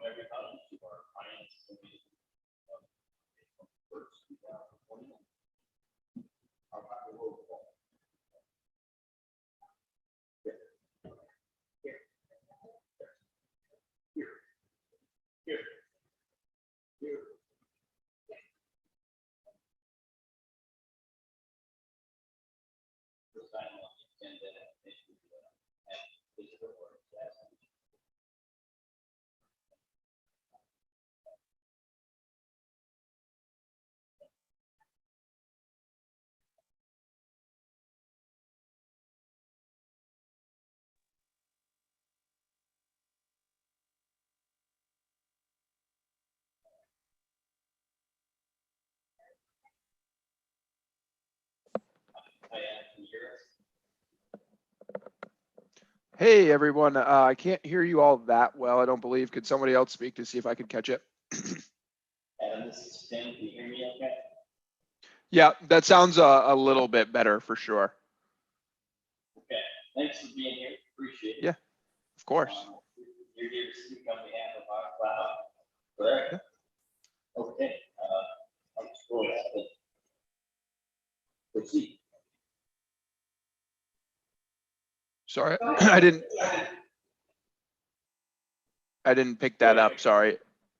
everybody to our finance committee. First, 2021. Our roll call. Here. Here. Here. Here. The sign off and then Hey everyone, I can't hear you all that well, I don't believe. Could somebody else speak to see if I can catch it? Adam, this is Tim. Can you hear me okay? Yeah, that sounds a little bit better for sure. Okay, thanks for being here. Appreciate it. Yeah, of course. You're here to speak on behalf of our cloud, correct? Yeah. Okay, I'll just go ahead and proceed. Sorry, I didn't pick that up, sorry.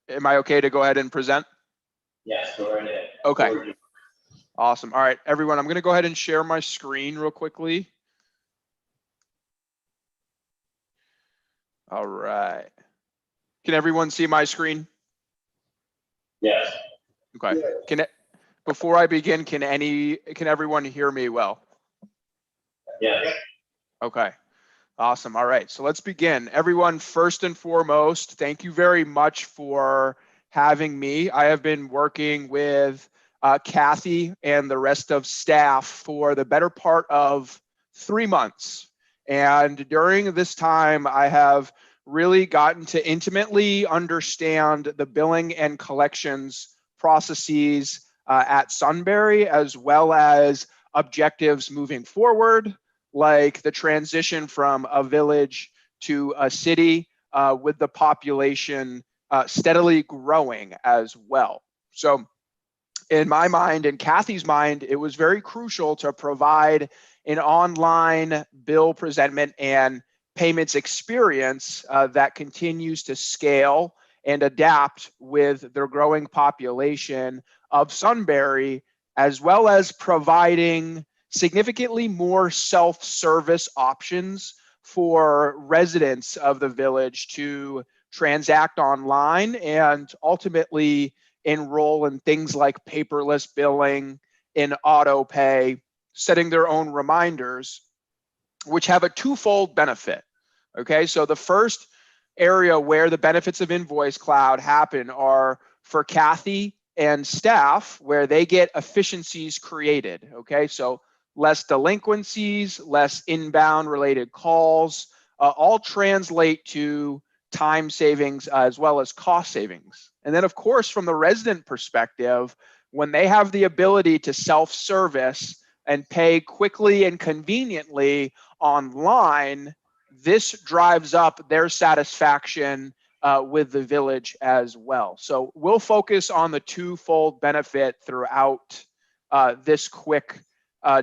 Am I okay to go ahead and present? Yes, go right ahead. Okay. Awesome. All right, everyone, I'm gonna go ahead and share my screen real quickly. All right. Can everyone see my screen? Yes. Okay. Before I begin, can everyone hear me well? Yes. Okay. Awesome. All right. So let's begin. Everyone, first and foremost, thank you very much for having me. I have been working with Kathy and the rest of staff for the better part of 3 months. And during this time, I have really gotten to intimately understand the billing and collections processes at Sunbury, as well as objectives moving forward, like the transition from a village to a city with the population steadily growing as well. So in my mind and Kathy's mind, it was very crucial to provide an online bill presentment and payments experience that continues to scale and adapt with the growing population of Sunbury, as well as providing significantly more self-service options for residents of the village to transact online and ultimately enroll in things like paperless billing, in auto pay, setting their own reminders, which have a twofold benefit. Okay, so the first area where the benefits of Invoice Cloud happen are for Kathy and staff, where they get efficiencies created. Okay, so less delinquencies, less inbound related calls, all translate to time savings as well as cost savings. And then of course, from the resident perspective, when they have the ability to self-service and pay quickly and conveniently online, this drives up their satisfaction with the village as well. So we'll focus on the twofold benefit throughout this quick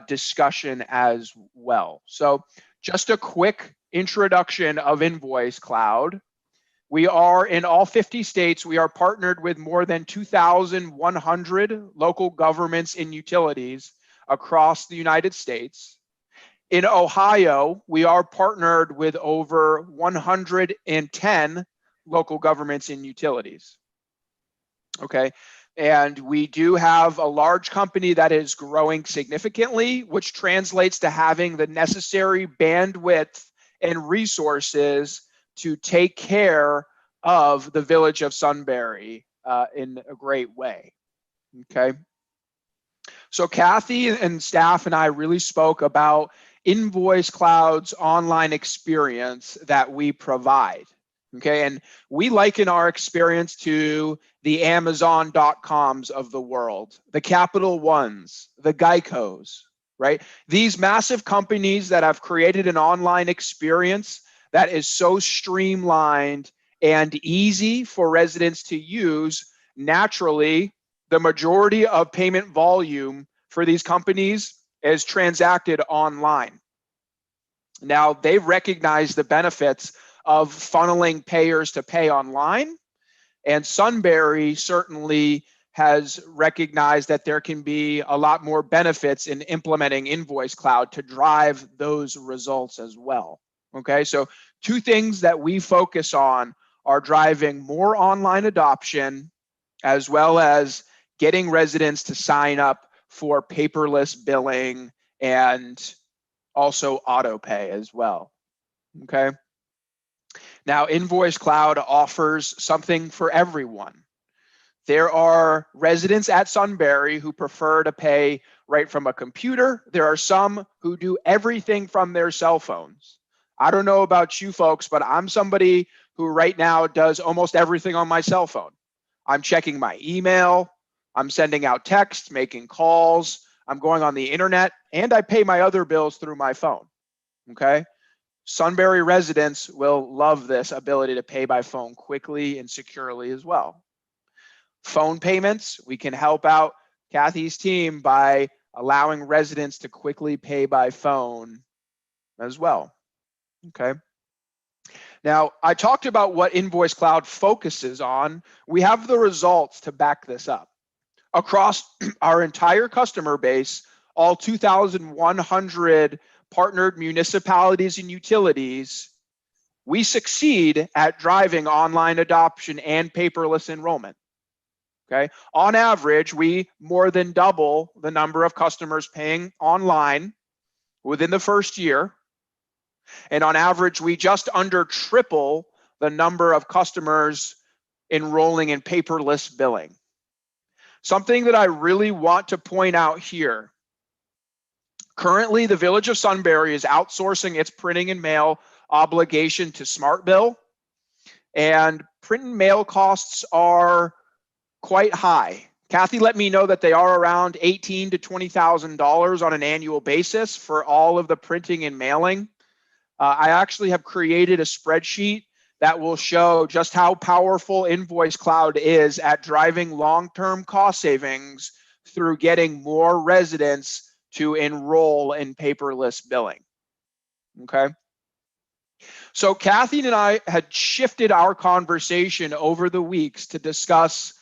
discussion as well. So just a quick introduction of Invoice Cloud. We are in all 50 states. We are partnered with more than 2,100 local governments and utilities across the United States. In Ohio, we are partnered with over 110 local governments and utilities. Okay, and we do have a large company that is growing significantly, which translates to having the necessary bandwidth and resources to take care of the village of Sunbury in a great way. Okay. So Kathy and staff and I really spoke about Invoice Cloud's online experience that we provide. Okay, and we liken our experience to the Amazon.coms of the world, the Capital Ones, the Geicos, right? These massive companies that have created an online experience that is so streamlined and easy for residents to use, naturally, the majority of payment volume for these companies is transacted online. Now, they've recognized the benefits of funneling payers to pay online, and Sunbury certainly has recognized that there can be a lot more benefits in implementing Invoice Cloud to drive those results as well. Okay, so two things that we focus on are driving more online adoption, as well as getting residents to sign up for paperless billing and also auto pay as well. Okay. Now, Invoice Cloud offers something for everyone. There are residents at Sunbury who prefer to pay right from a computer. There are some who do everything from their cell phones. I don't know about you folks, but I'm somebody who right now does almost everything on my cell phone. I'm checking my email, I'm sending out texts, making calls, I'm going on the internet, and I pay my other bills through my phone. Okay. Sunbury residents will love this ability to pay by phone quickly and securely as well. Phone payments, we can help out Kathy's team by allowing residents to quickly pay by phone as well. Okay. Now, I talked about what Invoice Cloud focuses on. We have the results to back this up. Across our entire customer base, all 2,100 partnered municipalities and utilities, we succeed at driving online adoption and paperless enrollment. Okay. On average, we more than double the number of customers paying online within the first year. And on average, we just under triple the number of customers enrolling in paperless billing. Something that I really want to point out here. Currently, the Village of Sunbury is outsourcing its printing and mail obligation to SmartBill, and print and mail costs are quite high. Kathy let me know that they are around $18,000 to $20,000 on an annual basis for all of the printing and mailing. I actually have created a spreadsheet that will show just how powerful Invoice Cloud is at driving long-term cost savings through getting more residents to enroll in paperless billing. Okay. So Kathy and I had shifted our conversation over the weeks to discuss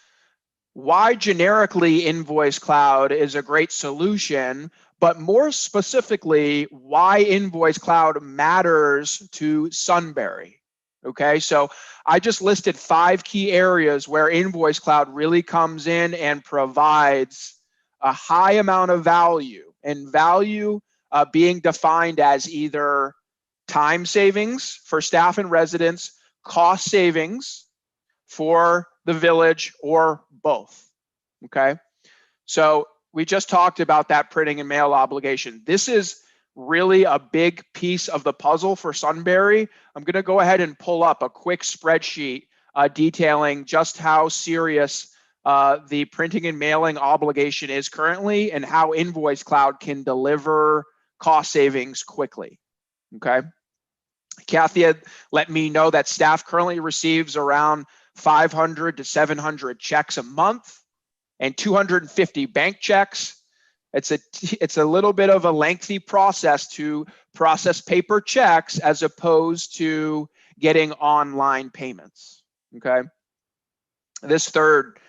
why generically Invoice Cloud is a great solution, but more specifically, why Invoice Cloud matters to Sunbury. Okay, so I just listed 5 key areas where Invoice Cloud really comes in and provides a high amount of value, and value being defined as either time savings for staff and residents, cost savings for the village, or both. Okay, so we just talked about that printing and mail obligation. This is really a big piece of the puzzle for Sunbury. I'm going to go ahead and pull up a quick spreadsheet detailing just how serious the printing and mailing obligation is currently and how Invoice Cloud can deliver cost savings quickly. Okay. Kathy had let me know that staff currently receives around 500 to 700 checks a month and 250 bank checks. It's a little bit of a lengthy process to process paper checks as opposed to getting online payments. Okay. This third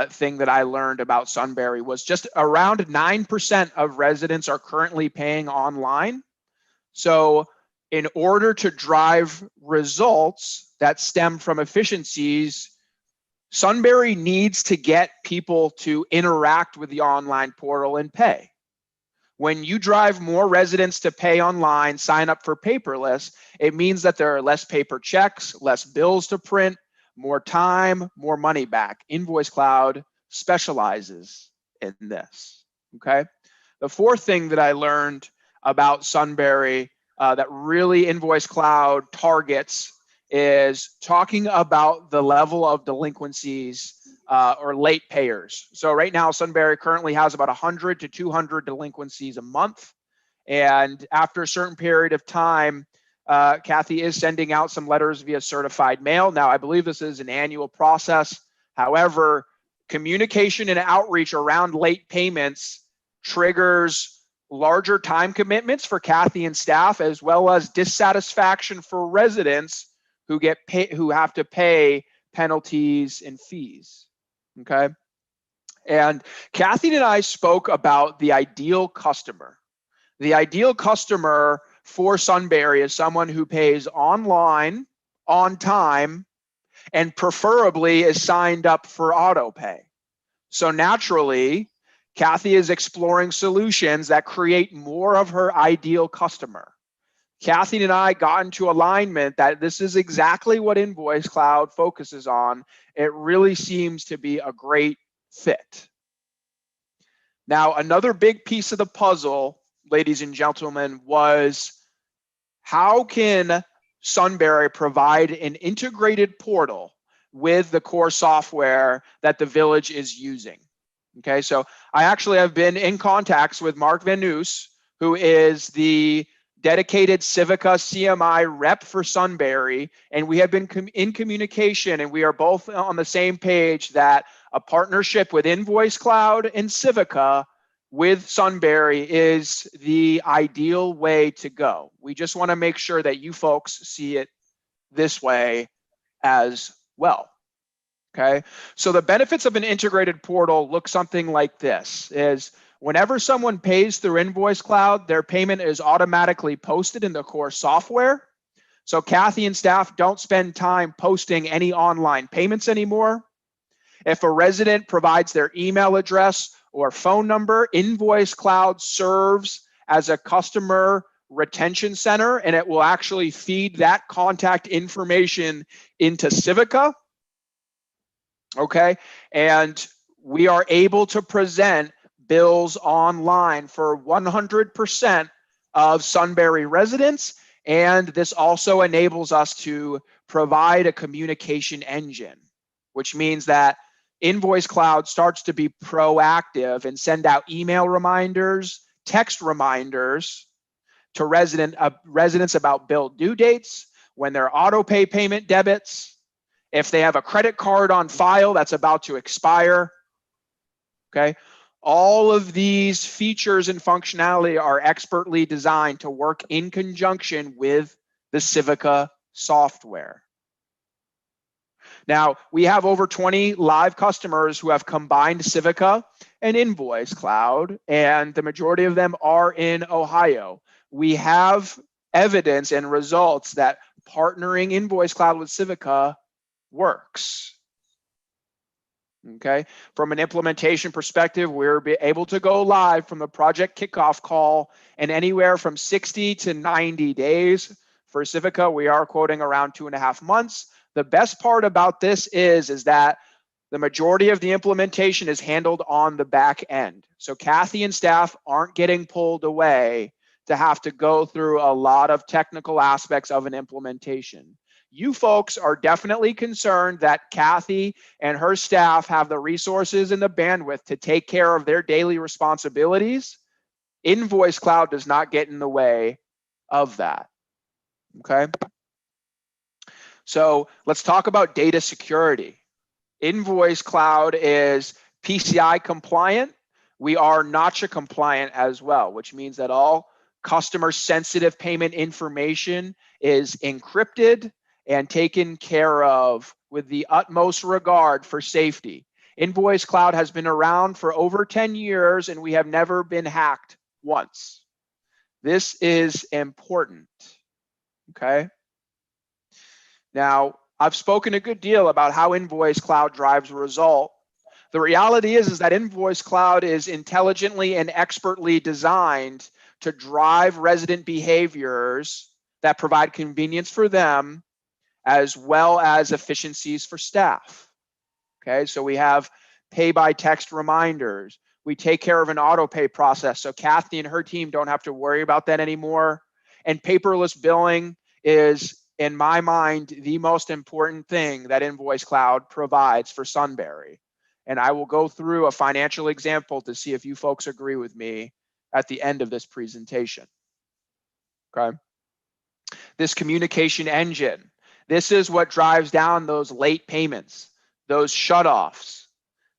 thing that I learned about Sunbury was just around 9% of residents are currently paying online. So in order to drive results that stem from efficiencies, Sunbury needs to get people to interact with the online portal and pay. When you drive more residents to pay online, sign up for paperless, it means that there are less paper checks, less bills to print, more time, more money back. Invoice Cloud specializes in this. Okay. The fourth thing that I learned about Sunbury that really Invoice Cloud targets is talking about the level of delinquencies or late payers. So right now, Sunbury currently has about 100 to 200 delinquencies a month. And after a certain period of time, Kathy is sending out some letters via certified mail. Now, I believe this is an annual process. However, communication and outreach around late payments triggers larger time commitments for Kathy and staff, as well as dissatisfaction for residents who have to pay penalties and fees. Okay. And Kathy and I spoke about the ideal customer. The ideal customer for Sunbury is someone who pays online, on time, and preferably is signed up for auto pay. So naturally, Kathy is exploring solutions that create more of her ideal customer. Kathy and I got into alignment that this is exactly what Invoice Cloud focuses on. It really seems to be a great fit. Now, another big piece of the puzzle, ladies and gentlemen, was how can Sunbury provide an integrated portal with the core software that the village is using? Okay, so I actually have been in contacts with Mark Van Noos, who is the dedicated Civica CMI rep for Sunbury, and we have been in communication, and we are both on the same page that a partnership with Invoice Cloud and Civica with Sunbury is the ideal way to go. We just want to make sure that you folks see it this way as well. Okay, so the benefits of an integrated portal look something like this: is whenever someone pays through Invoice Cloud, their payment is automatically posted in the core software. So Kathy and staff don't spend time posting any online payments anymore. If a resident provides their email address or phone number, Invoice Cloud serves as a customer retention center, and it will actually feed that contact information into Civica. Okay, and we are able to present bills online for 100% of Sunbury residents, and this also enables us to provide a communication engine, which means that Invoice Cloud starts to be proactive and send out email reminders, text reminders to residents about bill due dates, when their auto pay payment debits, if they have a credit card on file that's about to expire. Okay, all of these features and functionality are expertly designed to work in conjunction with the Civica software. Now, we have over 20 live customers who have combined Civica and Invoice Cloud, and the majority of them are in Ohio. We have evidence and results that partnering Invoice Cloud with Civica works. Okay, from an implementation perspective, we're able to go live from the project kickoff call in anywhere from 60 to 90 days. For Civica, we are quoting around 2.5 months. The best part about this is that the majority of the implementation is handled on the back end. So Kathy and staff aren't getting pulled away to have to go through a lot of technical aspects of an implementation. You folks are definitely concerned that Kathy and her staff have the resources and the bandwidth to take care of their daily responsibilities. Invoice Cloud does not get in the way of that. Okay. So let's talk about data security. Invoice Cloud is PCI compliant. We are NACHA compliant as well, which means that all customer sensitive payment information is encrypted and taken care of with the utmost regard for safety. Invoice Cloud has been around for over 10 years and we have never been hacked once. This is important, okay? Now, I've spoken a good deal about how Invoice Cloud drives a result. The reality is that Invoice Cloud is intelligently and expertly designed to drive resident behaviors that provide convenience for them as well as efficiencies for staff. Okay, so we have pay by text reminders. We take care of an auto pay process, so Kathy and her team don't have to worry about that anymore. And paperless billing is, in my mind, the most important thing that Invoice Cloud provides for Sunbury. And I will go through a financial example to see if you folks agree with me at the end of this presentation. Okay. this communication engine. This is what drives down those late payments, those shutoffs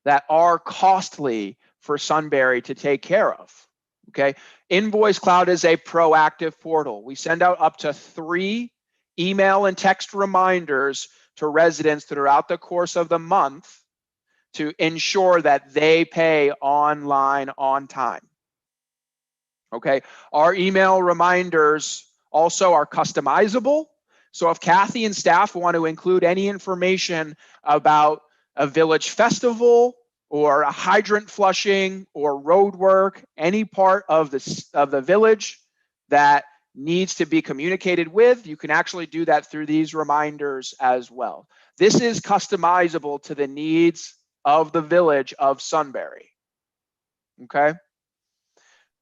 that are costly for Sunbury to take care of. Okay, Invoice Cloud is a proactive portal. We send out up to 3 email and text reminders to residents throughout the course of the month to ensure that they pay online on time. Okay, our email reminders also are customizable. So if Kathy and staff want to include any information about a village festival or a hydrant flushing or road work, any part of the village that needs to be communicated with, you can actually do that through these reminders as well. This is customizable to the needs of the village of Sunbury. Okay.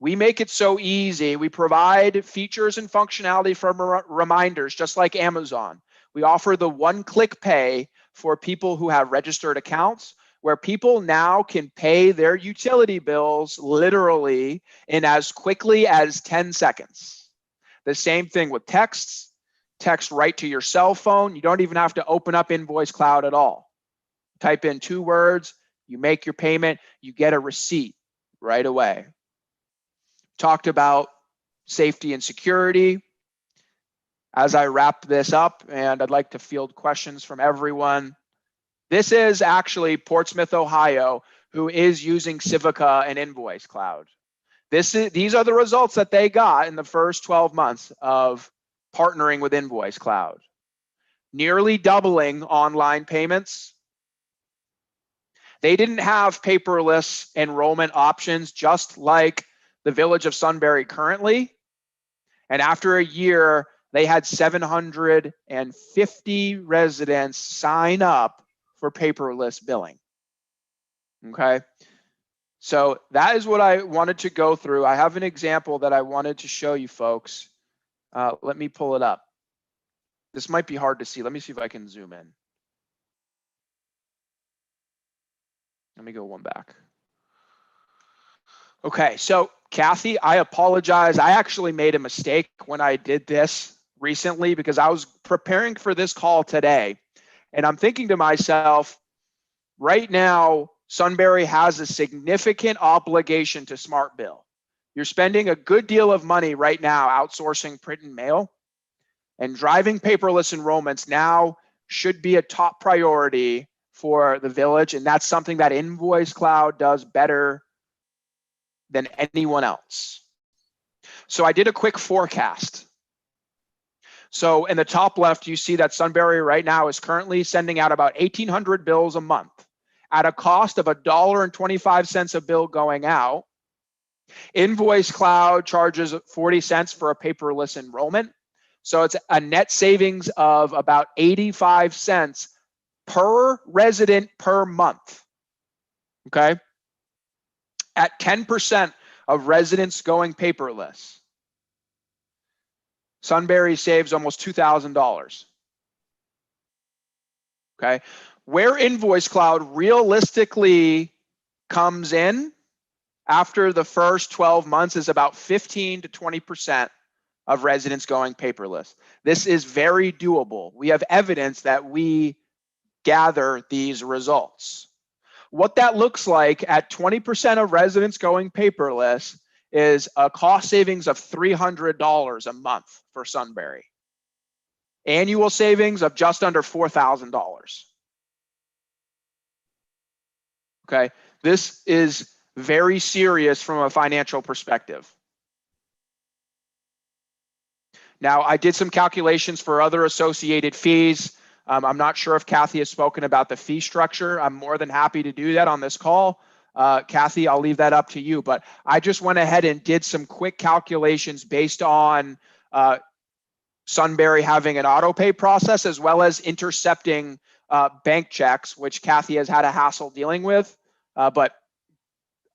We make it so easy. We provide features and functionality for reminders, just like Amazon. We offer the one-click pay for people who have registered accounts, where people now can pay their utility bills literally in as quickly as 10 seconds. The same thing with texts, text right to your cell phone. You don't even have to open up Invoice Cloud at all. Type in 2 words, you make your payment, you get a receipt right away. Talked about safety and security. As I wrap this up, and I'd like to field questions from everyone. This is actually Portsmouth, Ohio, who is using Civica and Invoice Cloud. These are the results that they got in the first 12 months of partnering with Invoice Cloud. Nearly doubling online payments. They didn't have paperless enrollment options, just like the village of Sunbury currently. And after a year, they had 750 residents sign up for paperless billing. Okay. So that is what I wanted to go through. I have an example that I wanted to show you folks. Let me pull it up. This might be hard to see. Let me see if I can zoom in. Let me go one back. Okay, so Kathy, I apologize. I actually made a mistake when I did this recently because I was preparing for this call today. And I'm thinking to myself, right now, Sunbury has a significant obligation to SmartBill. You're spending a good deal of money right now outsourcing print and mail, and driving paperless enrollments now should be a top priority for the village. And that's something that Invoice Cloud does better than anyone else. So I did a quick forecast. So in the top left, you see that Sunbury right now is currently sending out about 1,800 bills a month at a cost of $1.25 a bill going out. Invoice Cloud charges 40 cents for a paperless enrollment. So it's a net savings of about 85 cents per resident per month. Okay. At 10% of residents going paperless, Sunbury saves almost $2,000. Okay. Where Invoice Cloud realistically comes in after the first 12 months is about 15 to 20% of residents going paperless. This is very doable. We have evidence that we gather these results. What that looks like at 20% of residents going paperless is a cost savings of $300 a month for Sunbury. Annual savings of just under $4,000. Okay, this is very serious from a financial perspective. Now, I did some calculations for other associated fees. I'm not sure if Kathy has spoken about the fee structure. I'm more than happy to do that on this call. Kathy, I'll leave that up to you, but I just went ahead and did some quick calculations based on Sunbury having an auto pay process as well as intercepting bank checks, which Kathy has had a hassle dealing with. But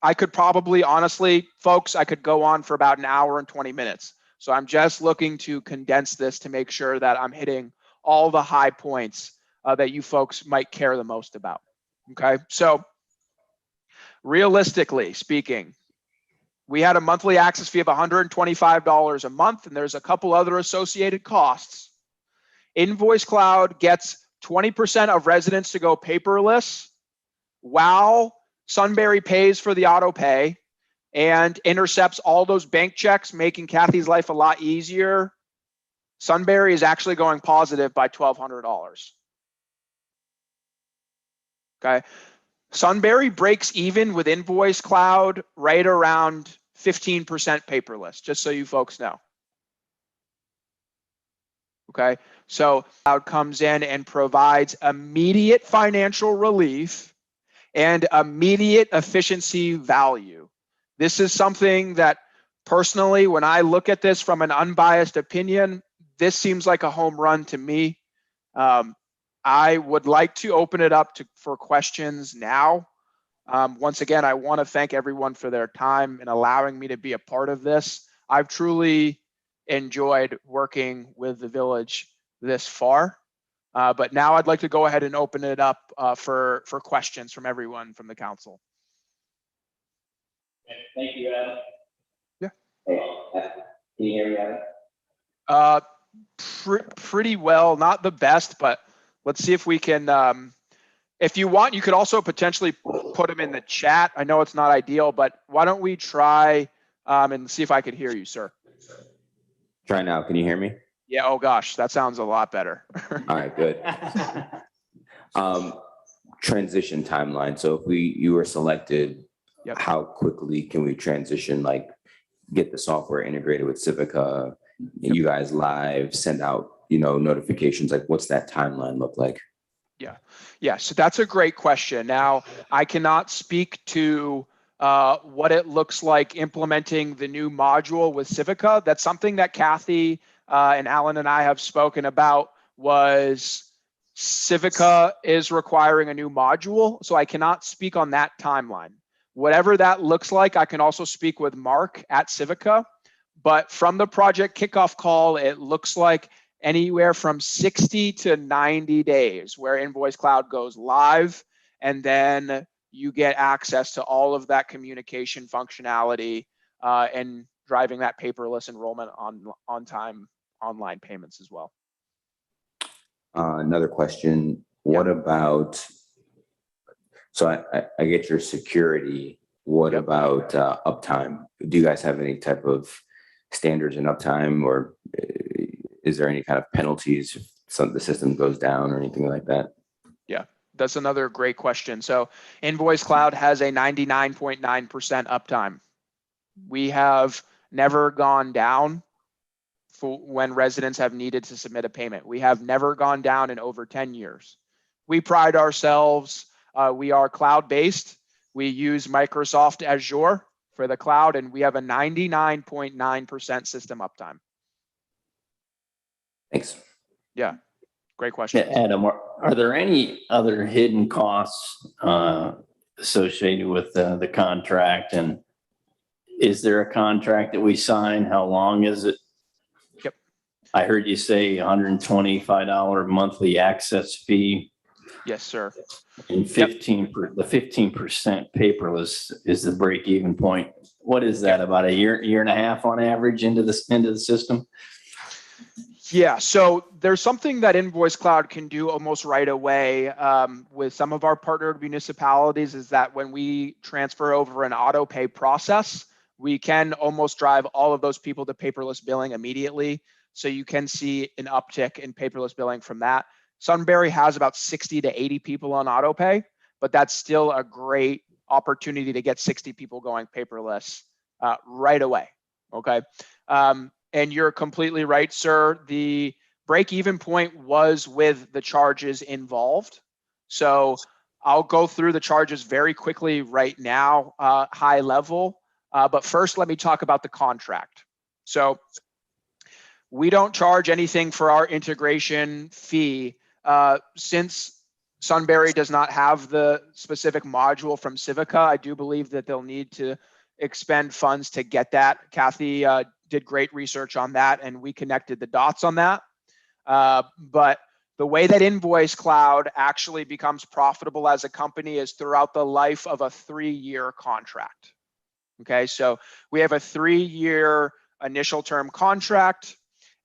I could probably, honestly, folks, I could go on for about an hour and 20 minutes. So I'm just looking to condense this to make sure that I'm hitting all the high points that you folks might care the most about. Okay, so realistically speaking, we had a monthly access fee of $125 a month, and there's a couple other associated costs. Invoice Cloud gets 20% of residents to go paperless while Sunbury pays for the auto pay and intercepts all those bank checks, making Kathy's life a lot easier. Sunbury is actually going positive by $1,200. Okay. Sunbury breaks even with Invoice Cloud right around 15% paperless, just so you folks know. Okay, so Cloud comes in and provides immediate financial relief and immediate efficiency value. This is something that personally, when I look at this from an unbiased opinion, this seems like a home run to me. I would like to open it up for questions now. Once again, I want to thank everyone for their time and allowing me to be a part of this. I've truly enjoyed working with the village this far, but now I'd like to go ahead and open it up for questions from everyone from the council. Thank you, Adam. Yeah. Hey, can you hear me, Adam? Pretty well, not the best, but let's see if we can, if you want, you could also potentially put them in the chat. I know it's not ideal, but why don't we try and see if I could hear you, sir. Try now. Can you hear me? Yeah. Oh gosh, that sounds a lot better. All right, good. Transition timeline. So if you were selected, Yep. how quickly can we transition, like get the software integrated with Civica, you guys live, send out, notifications? Like what's that timeline look like? Yeah, so that's a great question. Now, I cannot speak to what it looks like implementing the new module with Civica. That's something that Kathy and Alan and I have spoken about. Was Civica is requiring a new module, so I cannot speak on that timeline. Whatever that looks like, I can also speak with Mark at Civica. But from the project kickoff call, it looks like anywhere from 60 to 90 days where Invoice Cloud goes live, and then you get access to all of that communication functionality and driving that paperless enrollment on time online payments as well. Another question. What about, so I get your security. What about uptime? Do you guys have any type of standards in uptime, or is there any kind of penalties if the system goes down or anything like that? Yeah, that's another great question. So Invoice Cloud has a 99.9% uptime. We have never gone down for when residents have needed to submit a payment. We have never gone down in over 10 years. We pride ourselves, we are cloud-based. We use Microsoft Azure for the cloud, and we have a 99.9% system uptime. Thanks. Yeah, great question. Yeah, Adam, are there any other hidden costs associated with the contract? And is there a contract that we sign? How long is it? Yep. I heard you say $125 monthly access fee. Yes, sir. And the 15% paperless is the break-even point. What is that? About a year and a half on average into the system? Yeah, so there's something that Invoice Cloud can do almost right away with some of our partnered municipalities, is that when we transfer over an auto pay process, we can almost drive all of those people to paperless billing immediately. So you can see an uptick in paperless billing from that. Sunbury has about 60 to 80 people on auto pay, but that's still a great opportunity to get 60 people going paperless right away, okay? And you're completely right, sir. The break-even point was with the charges involved. So I'll go through the charges very quickly right now, high level. But first, let me talk about the contract. So we don't charge anything for our integration fee. Since Sunbury does not have the specific module from Civica, I do believe that they'll need to expend funds to get that. Kathy did great research on that, and we connected the dots on that. But the way that Invoice Cloud actually becomes profitable as a company is throughout the life of a 3-year contract. Okay, so we have a 3-year initial term contract.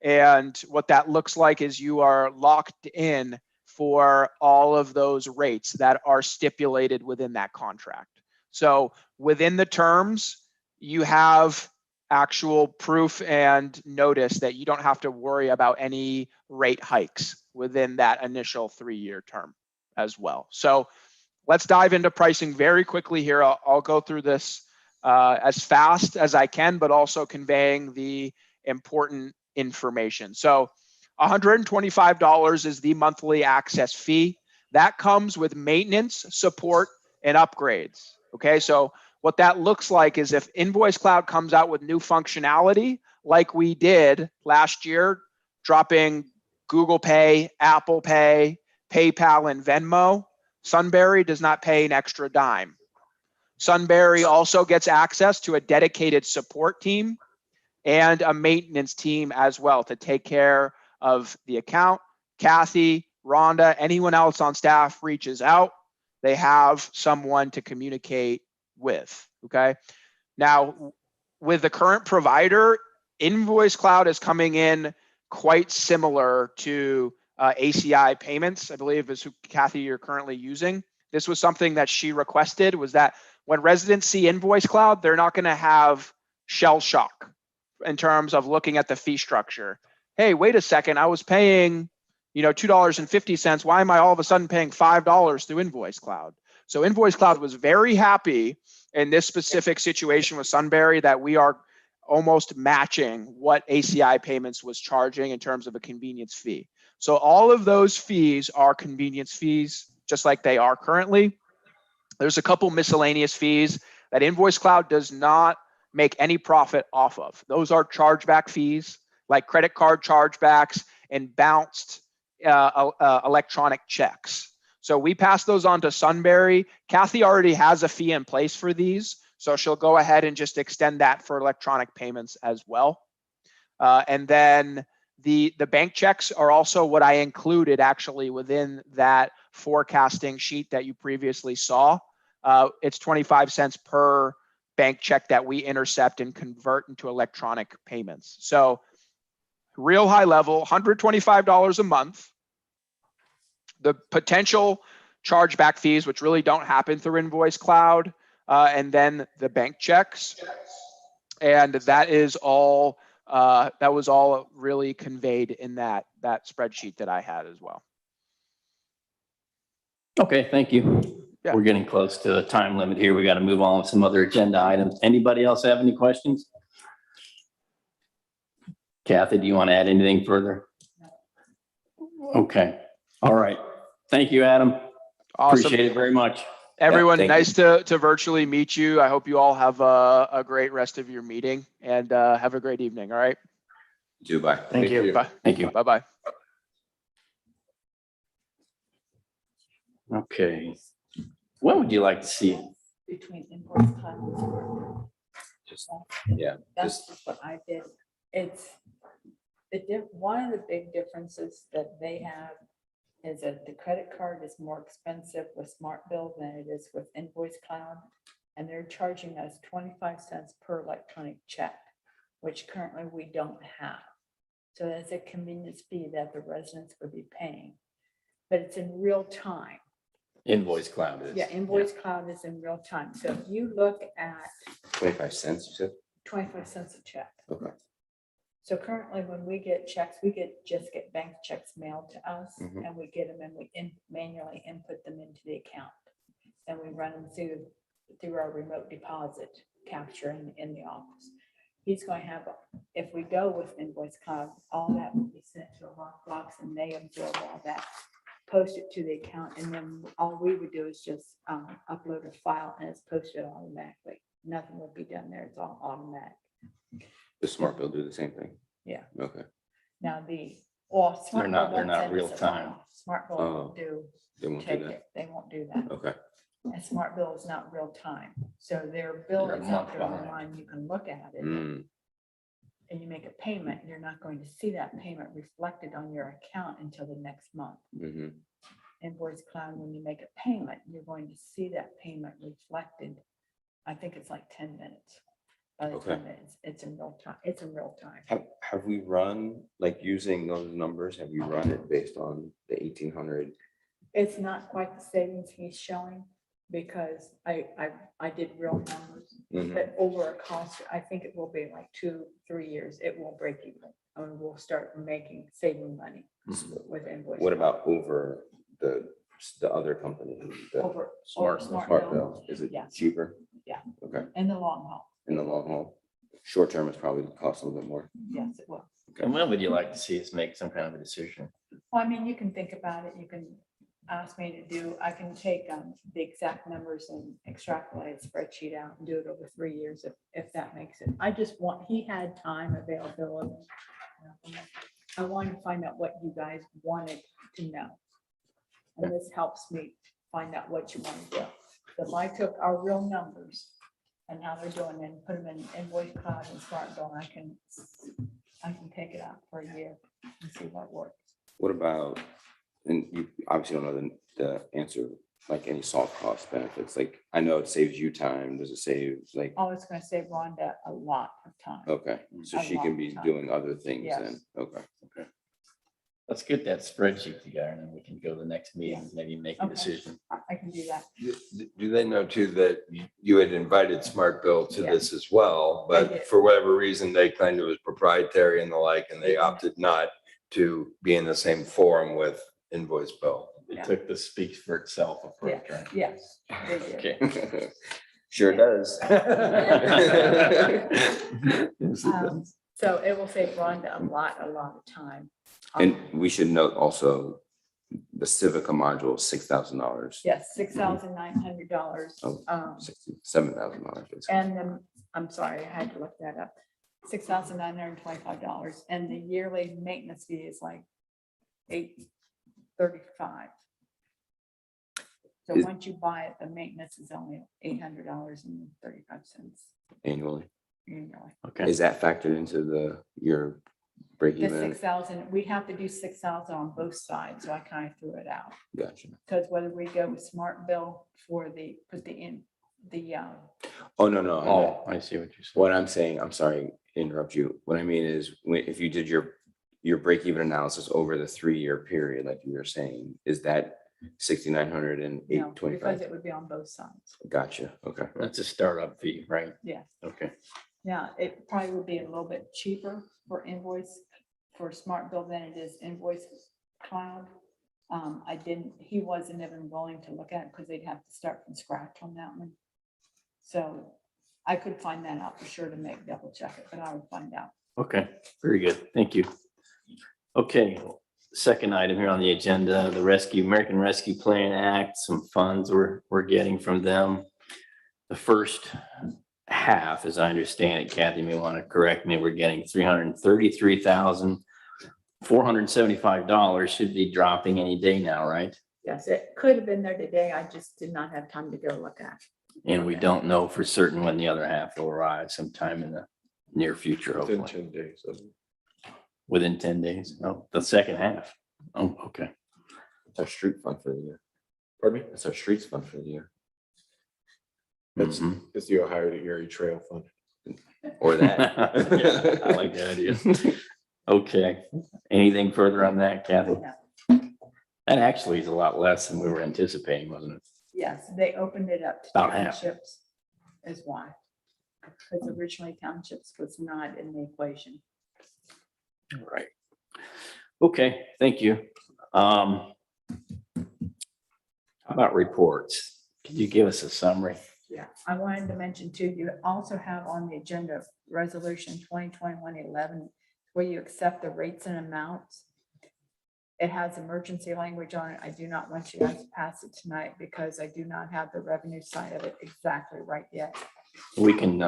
And what that looks like is you are locked in for all of those rates that are stipulated within that contract. So within the terms, you have actual proof and notice that you don't have to worry about any rate hikes within that initial 3-year term as well. So let's dive into pricing very quickly here. I'll go through this as fast as I can, but also conveying the important information. So $125 is the monthly access fee. That comes with maintenance, support, and upgrades. Okay, so what that looks like is if Invoice Cloud comes out with new functionality, like we did last year, dropping Google Pay, Apple Pay, PayPal, and Venmo, Sunbury does not pay an extra dime. Sunbury also gets access to a dedicated support team and a maintenance team as well to take care of the account. Kathy, Rhonda, anyone else on staff reaches out, they have someone to communicate with, okay? Now, with the current provider, Invoice Cloud is coming in quite similar to ACI Payments, I believe is who, Kathy, you're currently using. This was something that she requested, was that when residents see Invoice Cloud, they're not gonna have shell shock in terms of looking at the fee structure. Hey, wait a second, I was paying, $2.50. Why am I all of a sudden paying $5 through Invoice Cloud? So Invoice Cloud was very happy in this specific situation with Sunbury that we are almost matching what ACI Payments was charging in terms of a convenience fee. So all of those fees are convenience fees, just like they are currently. There's a couple miscellaneous fees that Invoice Cloud does not make any profit off of. Those are chargeback fees, like credit card chargebacks and bounced electronic checks. So we pass those on to Sunbury. Kathy already has a fee in place for these, so she'll go ahead and just extend that for electronic payments as well. And then the bank checks are also what I included actually within that forecasting sheet that you previously saw. It's 25 cents per bank check that we intercept and convert into electronic payments. So real high level, $125 a month. The potential chargeback fees, which really don't happen through Invoice Cloud, and then the bank checks. And that is all, that was all really conveyed in that spreadsheet that I had as well. Okay, thank you. Yeah. We're getting close to the time limit here. We got to move on with some other agenda items. Anybody else have any questions? Kathy, do you want to add anything further? Okay, all right. Thank you, Adam. Awesome. Appreciate it very much. Everyone, thank nice to virtually meet you. I hope you all have a great rest of your meeting and have a great evening. All right. Bye. Thank you. Bye. Thank you. Bye-bye. Okay. What would you like to see? Between Invoice Cloud and Smart. Yeah, That's just what I did. It's one of the big differences that they have is that the credit card is more expensive with Smart Bill than it is with Invoice Cloud. And they're charging us 25 cents per electronic check, which currently we don't have. So that's a convenience fee that the residents would be paying, but it's in real time. Invoice Cloud is. Yeah, Invoice Cloud is in real time. So if you look at 25 cents, you said? 25 cents a check. Okay. So currently, when we get checks, we just get bank checks mailed to us, Mhm. and we get them and we manually input them into the account. And we run them through our remote deposit capture in the office. He's going to have, if we go with Invoice Cloud, all that will be sent to a lockbox and they absorb all that, post it to the account, and then all we would do is just upload a file and it's posted automatically. Nothing would be done there. It's all automatic. The Smart Bill do the same thing? Yeah. Okay. Now Smart They're not- Bill they're won't not send us real a time. file. Smart Bill Oh. won't do, They won't do take that? it. They won't do that. Okay. And Smart Bill is not real time. So their They're bill a is month out there behind. online. You can look at it Mm, and you make a payment. You're not going to see that payment reflected on your account until the next month. mhm. Invoice Cloud, when you make a payment, you're going to see that payment reflected I think it's like 10 minutes. By the Okay. time it's in real time, it's in real time. Have we run, like using those numbers, have you run it based on the 1,800? It's not quite the savings he's showing because I did real numbers. Mhm. But over a cost, I think it will be like 2-3 years, it will break even. And we'll start saving money with invoice. What about over the other company? the Over Smart Smart Smart Bill Bill? Is it Yes. cheaper? Yeah. Okay, in the long haul? in the long haul? Short term is probably cost a little bit more. Yes, it will. And when would you like to see us make some kind of a decision? Well, I mean, you can think about it. You can ask me to do, I can take the exact numbers and extrapolate a spreadsheet out and do it over 3 years if that makes it. I just want, he had time availability. I wanted to find out what you guys wanted to know. And this helps me find out what you want to do. So if I took our real numbers and how they're doing and put them in Invoice Cloud and Smart Bill, I can take it out for a year and see what works. What about, and you obviously don't know the answer, like any soft cost benefits, like I know it saves you time, does it save like, Oh, it's gonna save Rhonda a lot of time. okay, so A she lot can of be time. doing other things Yes. then, okay. Let's get that spreadsheet together and then we can go to the next meeting, Yes. maybe make a Okay. decision. I can do that. Do they know too that you had invited Smart Bill to Yeah. this as well, I did. but for whatever reason, they claimed it was proprietary and the like, and they Mhm. opted not to be in the same forum with Invoice Bill. It Yeah. took the speaks for itself approach, Yeah, right? yes. they did. Okay. Sure does. So it will save Rhonda a lot of time. And we should note also, the Civica module, $6,000, Yes, $6,900. Oh. $7,000. And then, I'm sorry, I had to look that up. $6,925. And the yearly maintenance fee is like $835. So Is- once you buy it, the maintenance is only $800.35 Annually. annually. Okay, Is that factored into your break The even? 6,000, we'd have to do 6,000 on both sides, so I kind of threw it out. Gotcha. Because whether we go with Smart Bill for Oh, no. oh, I see what you're saying. What I'm saying, I'm sorry, to interrupt you. What I mean is, if you did your break even analysis over the 3-year period, like you were saying, is that 6,900 and no, because 825? it would be on both sides. Gotcha, okay. That's a startup fee, right? Yes. Okay. Yeah, it probably would be a little bit cheaper for Smart Bill than it is Invoice Cloud. He wasn't even willing to look at it because they'd have to start from scratch on that one. So I could find that out for sure to double check it, but I would find out. Okay, very good. Thank you. Okay, second item here on the agenda, the American Rescue Plan Act, some funds we're getting from them. The first half, as I understand it, Kathy may want to correct me, we're getting $333,475 should be dropping any day now, right? Yes, it could have been there today. I just did not have time to go look at. And we don't know for certain when the other half will arrive, sometime in the near future, Within hopefully. 10 days. Within 10 days. Oh, the second half. Oh, okay. It's our street fund for the year. Pardon me? That's our streets fund for the year. That's, Mhm. it's the Ohio to Erie Trail Fund. Or that. Yeah, I like the idea. Okay, anything further on that, Kathy? No. That actually is a lot less than we were anticipating, wasn't it? Yes, they opened it up to About half. townships is why. Because originally townships was not in the equation. Right. Okay, thank you. How about reports? Could you give us a summary? Yeah, I wanted to mention too, you also have on the agenda resolution 2021-11, where you accept the rates and amounts. It has emergency language on it. I do not want you guys to pass it tonight because I do not have the revenue side of it exactly right yet. We can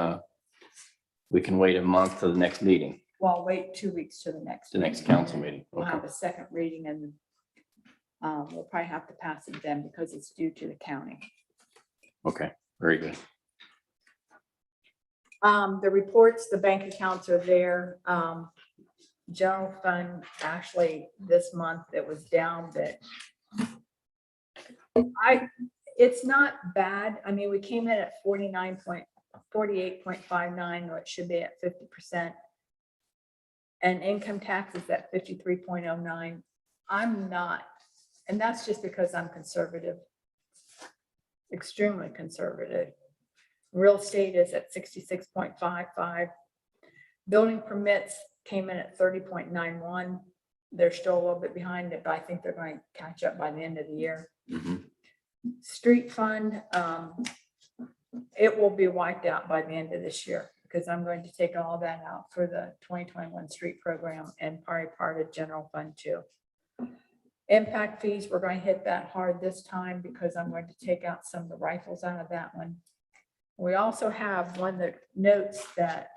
wait a month to the next meeting, Well, I'll wait 2 weeks to the next. the next meeting. council meeting. We'll Okay. have a second reading and we'll probably have to pass it then because it's due to the county. Okay, very good. The reports, the bank accounts are there. General fund, actually, this month it was down, but it's not bad. I mean, we came in at 48.59, or it should be at 50%. And income tax is at 53.09. I'm not, and that's just because I'm conservative, extremely conservative. Real estate is at 66.55. Building permits came in at 30.91. They're still a little bit behind it, but I think they're going to catch up by the end of the year. Mhm. Street fund, it will be wiped out by the end of this year, because I'm going to take all that out for the 2021 street program and probably part of general fund too. Impact fees, we're going to hit that hard this time because I'm going to take out some of the rifles out of that one. We also have one that notes that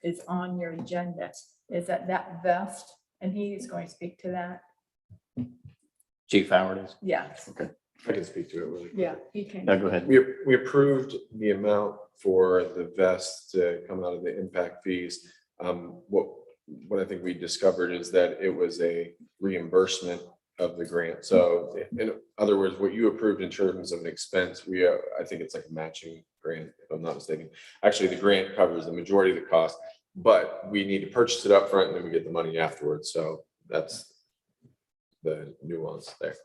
is on your agenda, is that vest, and he is going to speak to that. Chief Howard is. Yes, I can speak to it really quick. yeah, he can. No, go ahead. We approved the amount for the vest to come out of the impact fees. What I think we discovered is that it was a reimbursement of the grant. So in other words, what you approved in terms of an expense, I think it's like a matching grant, if I'm not mistaken. Actually, the grant covers the majority of the cost, but we need to purchase it up front and then we get the money afterwards. So that's the nuance there.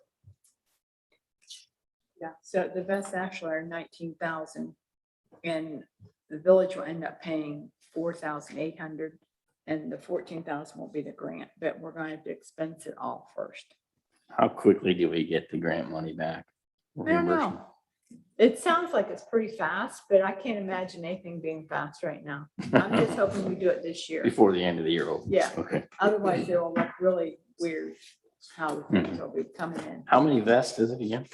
Yeah, so the vests actually are 19,000, and the village will end up paying 4,800, and the 14,000 will be the grant, but we're going to have to expense it all first. How quickly do we get the grant money back? I don't know. It sounds like it's pretty fast, but I can't imagine anything being fast right now. I'm just hoping we do it this year. Before the end of the year. Yeah. Okay. Otherwise, it will look really weird how the things will be coming in. How many vests is it again?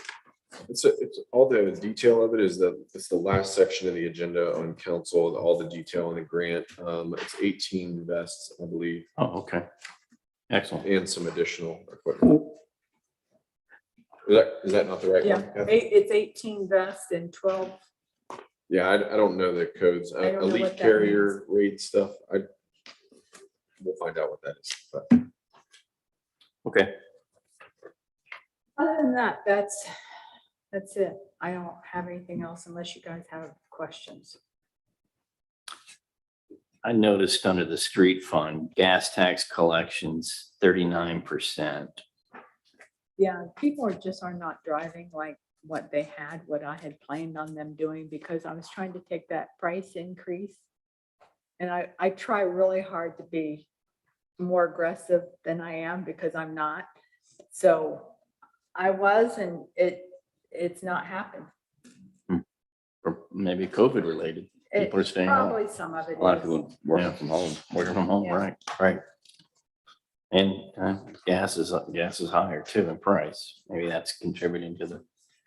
It's all the detail of it is it's the last section of the agenda on council, all the detail on the grant. It's 18 vests, I believe, Oh, okay. Excellent. and some additional equipment. Is that not the right Yeah, one? Kathy? it's 18 vests and 12. Yeah, I don't know the codes. I don't know what Elite that carrier raid stuff. We'll find out what that is. But Okay. Other than that, that's it. I don't have anything else unless you guys have questions. I noticed under the street fund, gas tax collections, 39%. Yeah, people are not driving like what they had, what I had planned on them doing, because I was trying to take that price increase. And I try really hard to be more aggressive than I am, because I'm not. So I was, and it's not happened. Or maybe COVID related. People are staying home. Probably some of it A lot of is. people working from home, Working from home, Yeah. right, right. And gas is higher too in price. Maybe that's contributing to the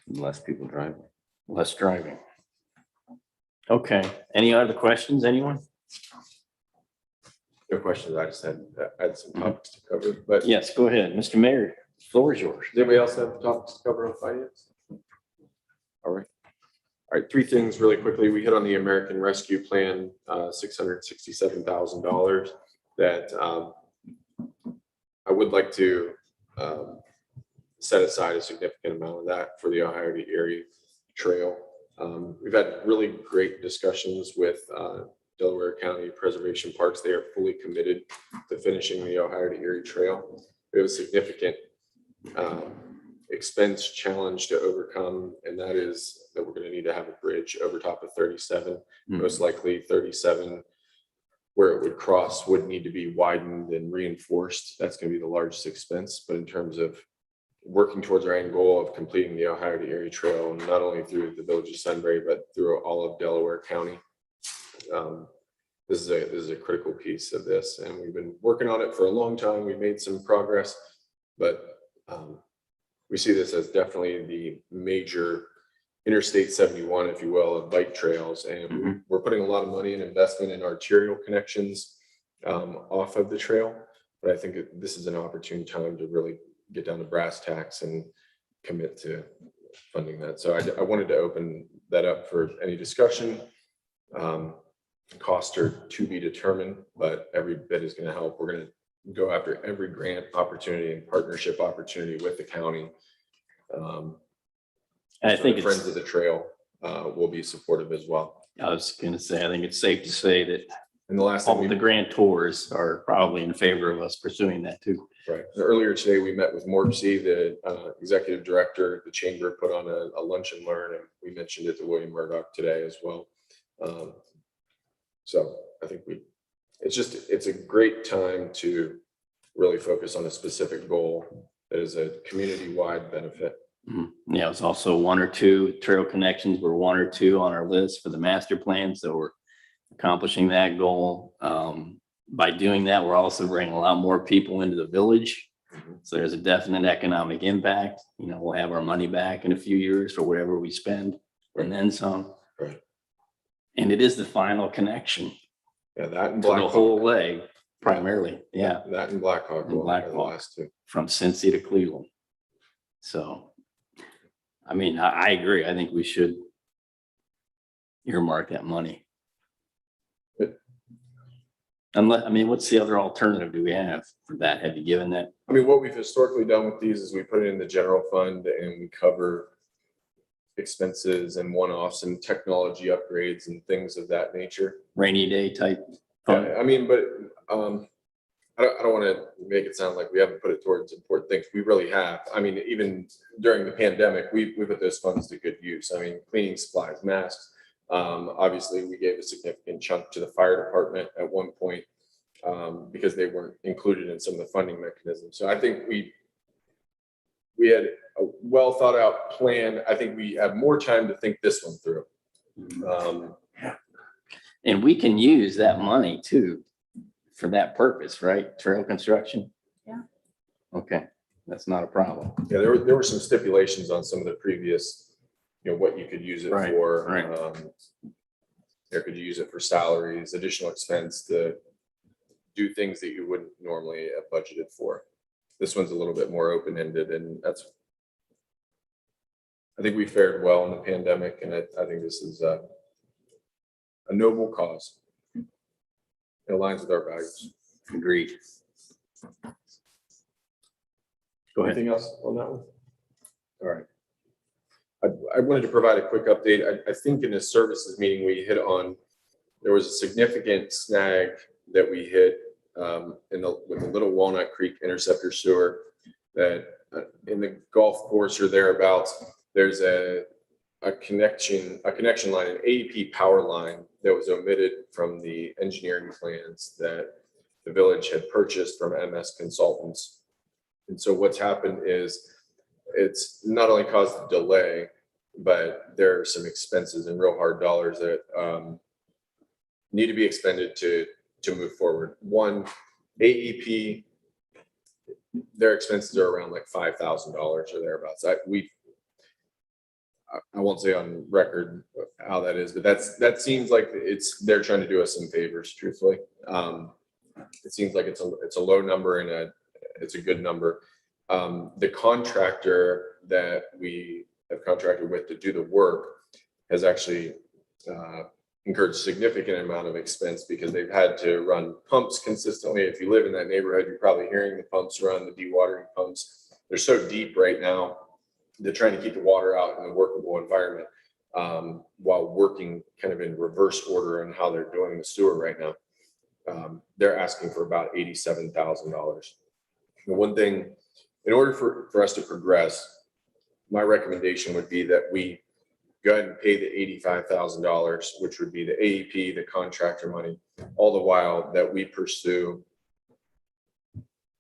less people driving. less driving. Okay, any other questions, anyone? no questions. I just had some topics to cover. But Yes, go ahead. Mr. Mayor, floor is yours. does anybody else have topics to cover on finance? All right. All right, three things really quickly. We hit on the American Rescue Plan, $667,000 that I would like to set aside a significant amount of that for the Ohio to Erie Trail. We've had really great discussions with Delaware County Preservation Parks. They are fully committed to finishing the Ohio to Erie Trail. We have a significant expense challenge to overcome, and that is that we're going to need to have a bridge over top of 37, most likely 37 where it would cross would need to be widened and reinforced. That's going to be the largest expense. But in terms of working towards our end goal of completing the Ohio to Erie Trail, not only through the village of Sunbury, but through all of Delaware County, this is a critical piece of this. And we've been working on it for a long time. We made some progress, but we see this as definitely the major Interstate 71, if you will, of bike trails. And we're putting a lot of money and investment in arterial connections off of the trail. But I think this is an opportune time to really get down to brass tacks and commit to funding that. So I wanted to open that up for any discussion. Costs are to be determined, but every bit is going to help. We're going to go after every grant opportunity and partnership opportunity with the county And I think Friends it's, of the Trail will be supportive as well. I was gonna say, I think it's safe to say that And the last thing all of the grantors are probably in favor of us pursuing that too. right. Earlier today, we met with Morpsey, the executive director. The chamber put on a lunch and learn, and we mentioned it to William Murdoch today as well. So I think it's a great time to really focus on a specific goal that is a community-wide benefit. Yeah, it was also one or two trail connections were one or two on our list for the master plan. So we're accomplishing that goal. By doing that, we're also bringing a lot more people into the village. So there's a definite economic impact. You know, we'll have our money back in a few years for whatever we spend and then some. Right. And it is the final connection Yeah, that and to the Black whole Hawk. leg primarily. Yeah, That and Black Hawk. And will Black are the Hawk. last two. from Cincy to Cleveland. So, I mean, I agree. I think we should earmark that money. Good. Unless, I mean, what's the other alternative do we have for that? Have you given that? I mean, what we've historically done with these is we put it in the general fund and we cover expenses and one-offs and technology upgrades and things of that nature. Rainy day type fund? Yeah, I mean, but I don't want to make it sound like we haven't put it towards important things. We really have. I mean, even during the pandemic, we put those funds to good use. I mean, cleaning supplies, masks. Obviously, we gave a significant chunk to the fire department at one point because they weren't included in some of the funding mechanisms. So I think we had a well thought out plan. I think we have more time to think this one through. And we can use that money too for that purpose, right? Trail construction? Yeah. Okay, that's not a problem. Yeah, there were some stipulations on some of the previous, what you could use it Right, for. right. Could you use it for salaries, additional expense to do things that you wouldn't normally have budgeted for? This one's a little bit more open-ended, and I think we fared well in the pandemic, and I think this is a noble cause. It aligns with our values. Agreed. Go ahead. Anything else on that one? All right. I wanted to provide a quick update. I think in the services meeting we hit on, there was a significant snag that we hit with the Little Walnut Creek Interceptor Sewer that in the golf course or thereabouts, there's a connection line, an AEP power line that was omitted from the engineering plans that the village had purchased from MS Consultants. And so what's happened is it's not only caused a delay, but there are some expenses and real hard dollars that need to be expended to move forward. One, AEP, their expenses are around like $5,000 or thereabouts. I won't say on record how that is, but that seems like they're trying to do us some favors, truthfully. It seems like it's a low number and it's a good number. The contractor that we have contracted with to do the work has actually incurred a significant amount of expense because they've had to run pumps consistently. If you live in that neighborhood, you're probably hearing the pumps run, the dewatering pumps. They're so deep right now. They're trying to keep the water out in a workable environment while working kind of in reverse order on how they're doing the sewer right now. They're asking for about $87,000. The one thing, in order for us to progress, my recommendation would be that we go ahead and pay the $85,000, which would be the AEP, the contractor money, all the while that we pursue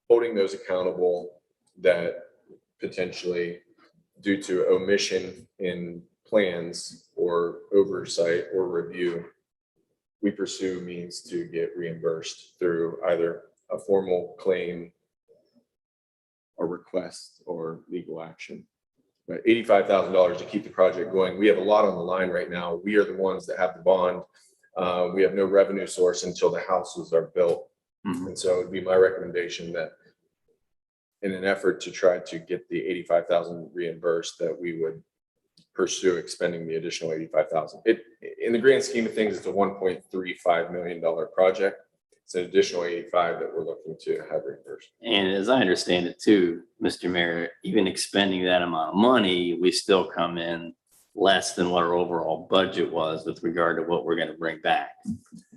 holding those accountable that potentially, due to omission in plans or oversight or review, we pursue means to get reimbursed through either a formal claim, a request, or legal action. But $85,000 to keep the project going. We have a lot on the line right now. We are the ones that have the bond. We have no revenue source until the houses are built. Mhm. And so it'd be my recommendation that in an effort to try to get the $85,000 reimbursed, that we would pursue expending the additional $85,000. In the grand scheme of things, it's a $1.35 million project. it's an additional 85 that we're looking to have reimbursed. And as I understand it too, Mr. Mayor, even expending that amount of money, we still come in less than what our overall budget was with regard to what we're going to bring back.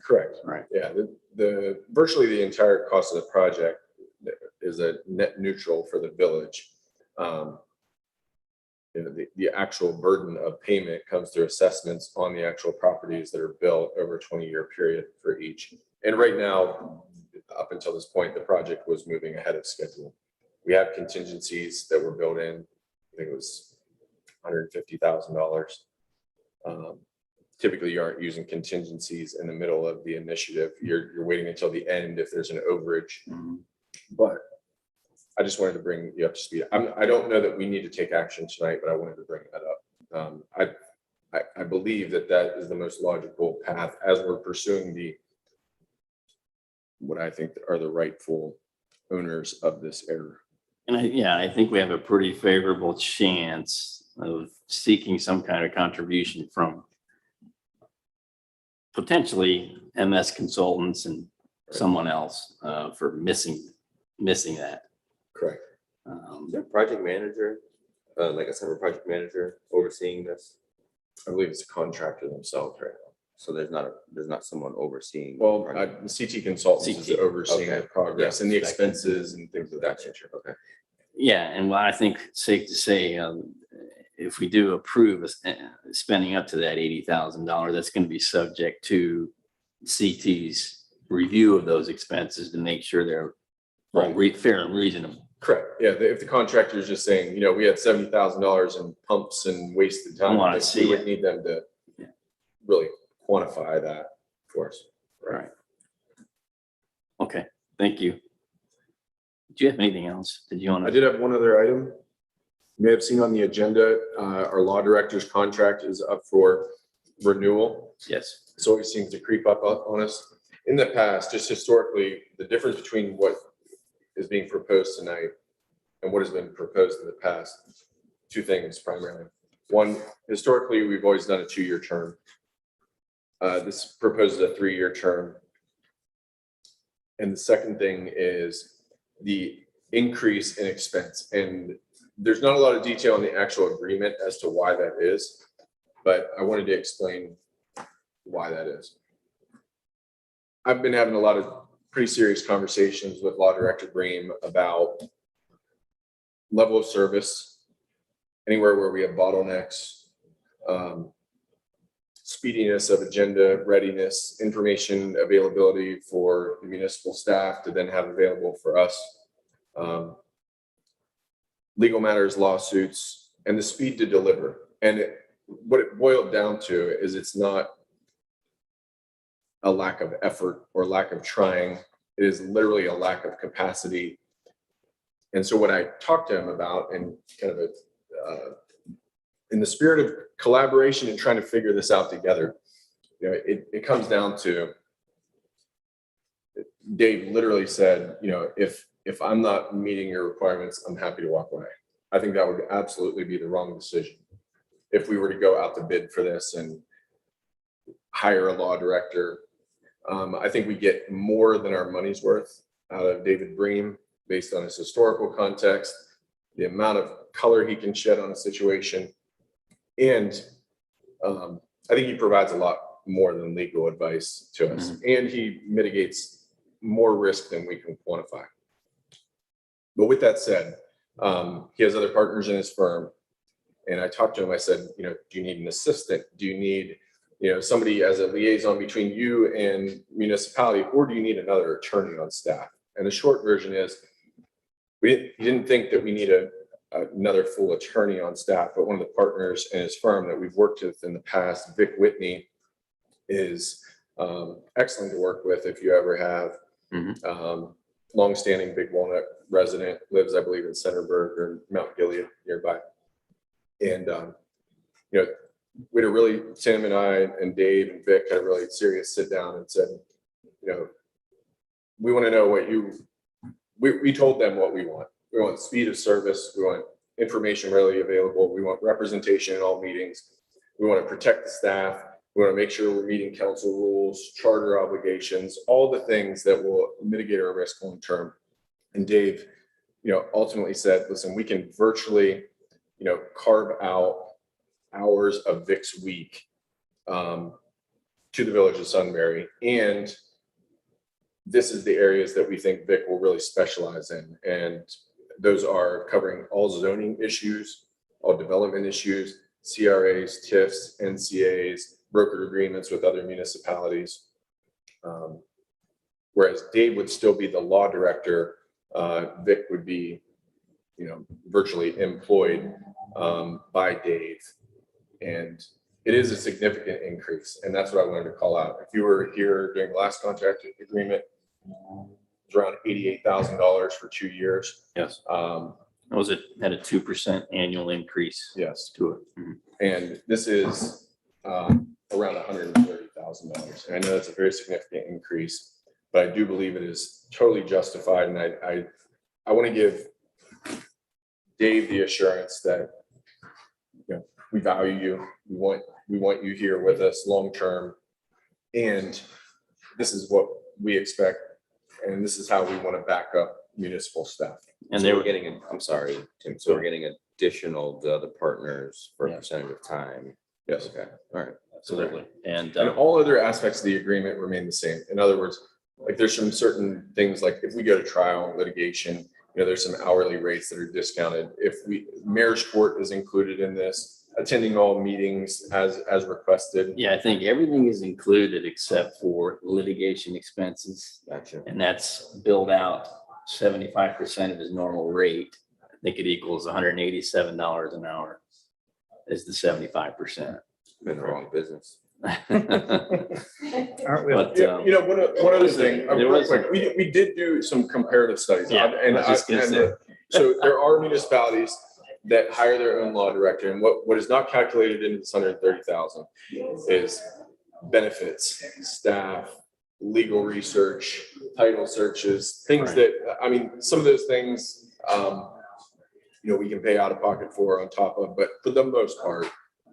Correct. Right. Yeah, the virtually the entire cost of the project is a net neutral for the village. The actual burden of payment comes through assessments on the actual properties that are built over a 20-year period for each. And right now, up until this point, the project was moving ahead of schedule. We have contingencies that were built in. I think it was $150,000. Typically, you aren't using contingencies in the middle of the initiative. You're waiting until the end if there's an overage. But I just wanted to bring you up to speed. I don't know that we need to take action tonight, but I wanted to bring that up. I believe that is the most logical path as we're pursuing what I think are the rightful owners of this area. And I think we have a pretty favorable chance of seeking some kind of contribution from potentially MS consultants and someone else for missing that. Correct. Is there a project manager, like a summer project manager overseeing this? I believe it's a contractor themselves right now. So there's not someone overseeing. Well, the project? CT Consultants is overseeing the Okay. progress Yeah. and the expenses and things of that Gotcha. nature. Okay. Yeah, and what I think safe to say, if we do approve spending up to that $80,000, that's going to be subject to CT's review of those expenses to make sure they're all fair and reasonable. Correct. Yeah. If the contractor is just saying, we had $70,000 in pumps and wasted time, wanna like, see we would it. need them to Yeah. really quantify that for us. Right. Okay, thank you. Do you have anything else? Did you want I to? did have one other item. You may have seen on the agenda, our law director's contract is up for renewal. Yes. This always seems to creep up on us. In the past, just historically, the difference between what is being proposed tonight and what has been proposed in the past, two things primarily. One, historically, we've always done a 2-year term. This proposes a 3-year term. And the second thing is the increase in expense. And there's not a lot of detail in the actual agreement as to why that is, but I wanted to explain why that is. I've been having a lot of pretty serious conversations with Law Director Bream about level of service, anywhere where we have bottlenecks, speediness of agenda, readiness, information availability for the municipal staff to then have available for us, legal matters, lawsuits, and the speed to deliver. And what it boiled down to is it's not a lack of effort or lack of trying. It is literally a lack of capacity. And so what I talked to him about, and kind of in the spirit of collaboration and trying to figure this out together, it comes down to, Dave literally said, if I'm not meeting your requirements, I'm happy to walk away. I think that would absolutely be the wrong decision. If we were to go out to bid for this and hire a law director, I think we get more than our money's worth out of David Bream based on his historical context, the amount of color he can shed on a situation. And I think he provides a lot more than legal advice to us. And he mitigates more risk than we can quantify. But with that said, he has other partners in his firm. And I talked to him, I said, do you need an assistant? Do you need somebody as a liaison between you and municipality, or do you need another attorney on staff? And the short version is, he didn't think that we need another full attorney on staff, but one of the partners in his firm that we've worked with in the past, Vic Whitney, is excellent to work with if you ever have. Longstanding Big Walnut resident, lives, I believe, in Centerburg or Mount Gilead nearby. And, we had a really, Tim and I and Dave and Vic had a really serious sit down and said, we want to know what we told them what we want. We want speed of service. We want information readily available. We want representation in all meetings. We want to protect the staff. We want to make sure we're meeting council rules, charter obligations, all the things that will mitigate our risk long term. And Dave, ultimately said, listen, we can virtually, carve out hours of Vic's week to the village of Sunbury. And this is the areas that we think Vic will really specialize in. And those are covering all zoning issues, all development issues, CRAs, TIFs, NCAs, brokered agreements with other municipalities. Whereas Dave would still be the law director, Vic would be, virtually employed by Dave. And it is a significant increase. And that's what I wanted to call out. If you were here during the last contract agreement, it's around $88,000 for 2 years. Yes. Had a 2% annual increase Yes. to it. Mhm. And this is around $130,000. And I know that's a very significant increase, but I do believe it is totally justified. And I want to give Dave the assurance that we value you. We want you here with us long term. And this is what we expect. And this is how we want to back up municipal staff. And So they we're were getting, I'm sorry, Tim, so we're getting additional to other partners for a Yeah. percentage of time. Yes. Okay, all right. absolutely. And And all other aspects of the agreement remain the same. In other words, like there's some certain things, like if we go to trial litigation, there's some hourly rates that are discounted. If mayor's court is included in this, attending all meetings as requested. yeah, I think everything is included except for litigation expenses. Gotcha. And that's billed out 75% of his normal rate. I think it equals $187 an hour is the 75%. Been the wrong business. Aren't we? But, One other thing, there real was- quick, we did do some comparative studies. Yeah, And I was just gonna say. so there are municipalities that hire their own law director, and what is not calculated into this 130,000 is benefits, staff, legal research, title searches, things Right. that, some of those things, we can pay out of pocket for on top of, but for the most part,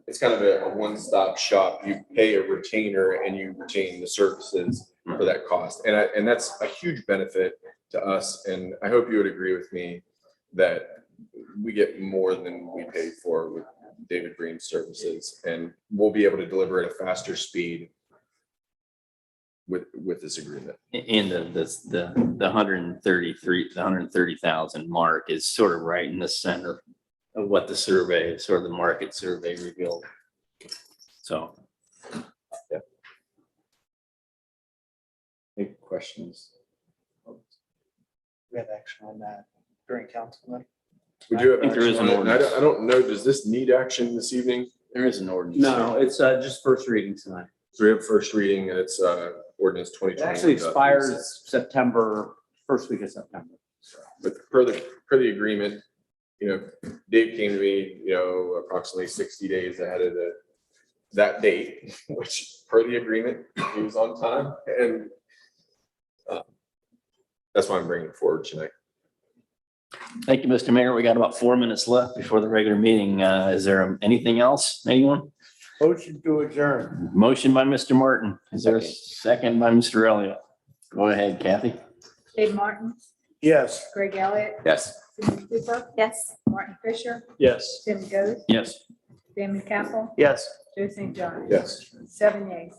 it's kind of a one-stop shop. You pay a retainer and you retain the services for that cost. And that's a huge benefit to us. And I hope you would agree with me that we get more than we pay for with David Green's services, and we'll be able to deliver at a faster speed with this agreement. And the 130,000 mark is sort of right in the center of what the survey, sort of the market survey revealed. So. Yeah. Any questions? We have action on that during council then? We do have I think there is action an on it, and I don't know, does this need action this evening? There is an ordinance. No, it's just first reading tonight. So we have first reading, and it's ordinance 2020. It actually expires September, first week of September. But per the agreement, Dave came to me, approximately 60 days ahead of that date, which per the agreement, he was on time. And that's why I'm bringing it forward tonight. Thank you, Mr. Mayor. We got about 4 minutes left before the regular meeting. Is there anything else? Anyone? Motion to adjourn. Motion by Mr. Martin. Is there a second by Mr. Elliott? Go ahead, Kathy. Dave Martin, Yes. Greg Elliott, Yes. Cindy Cooper. Yes. Martin Fisher, Yes. Tim Goes, Yes. Damon Capel, Yes. Joe St. John. Yes. 7 yeas.